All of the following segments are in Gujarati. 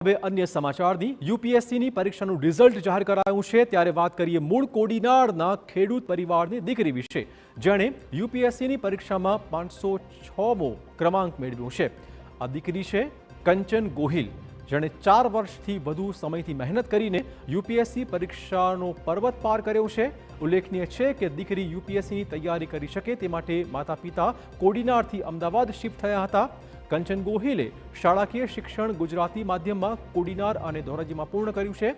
હવે અન્ય સમાચારની યુપીએસસીની પરીક્ષાનું રિઝલ્ટ જાહેર કરાયું છે ત્યારે વાત કરીએ મૂળ કોડીનારના ખેડૂત પરિવારની દીકરી વિશે જેણે યુપીએસસીની પરીક્ષામાં 506મો ક્રમાંક મેળવ્યો છે। આ દીકરી છે કંચન ગોહિલ જેણે 4 વર્ષથી વધુ સમયથી મહેનત કરીને યુપીએસસી પરીક્ષાનો પર્વત પાર કર્યો છે। ઉલ્લેખનીય છે કે દીકરી યુપીએસસીની તૈયારી કરી શકે તે માટે માતા પિતા કોડીનારથી અમદાવાદ શિફ્ટ થયા હતા। કંચન ગોહિલે શાળાકીય શિક્ષણ ગુજરાતી માધ્યમમાં કોડીનાર અને ધોરાજીમાં પૂર્ણ કર્યું છે।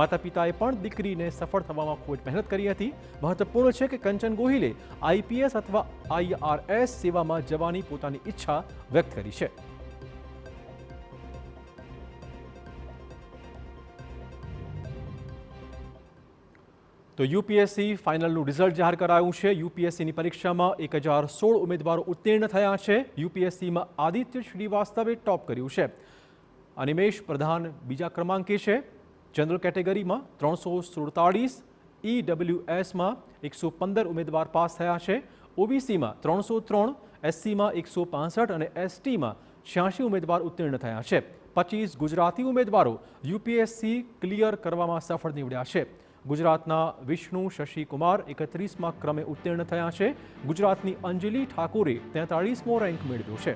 માતા પિતાએ પણ દીકરીને સફળ થવામાં ખૂબ જ મહેનત કરી હતી। મહત્વપૂર્ણ છે કે કંચન ગોહિલે આઈપીએસ અથવા આઈઆરએસ સેવામાં જવાની પોતાની ઈચ્છા વ્યક્ત કરી છે। તો યુપીએસસી ફાઇનલનું રિઝલ્ટ જાહેર કરાયું છે। યુપીએસસીની પરીક્ષામાં 1016 ઉમેદવારો ઉત્તીર્ણ થયા છે। યુપીએસસીમાં આદિત્ય શ્રીવાસ્તવે ટોપ કર્યું છે। અનિમેશ પ્રધાન બીજા ક્રમાંકે છે। જનરલ કેટેગરીમાં 347, ઈડબ્લ્યુએસમાં 115 ઉમેદવાર પાસ થયા છે। ઓબીસીમાં 303, એસસીમાં 165 અને એસટીમાં 86 ઉમેદવાર ઉત્તીર્ણ થયા છે। 25 ગુજરાતી ઉમેદવારો યુપીએસસી ક્લિયર કરવામાં સફળ નીવડ્યા છે। ગુજરાતના વિષ્ણુ શશિકુમાર 31મા ક્રમે ઉત્તીર્ણ થયા છે। ગુજરાતની અંજલિ ઠાકોરે 43મો રેન્ક મેળવ્યો છે।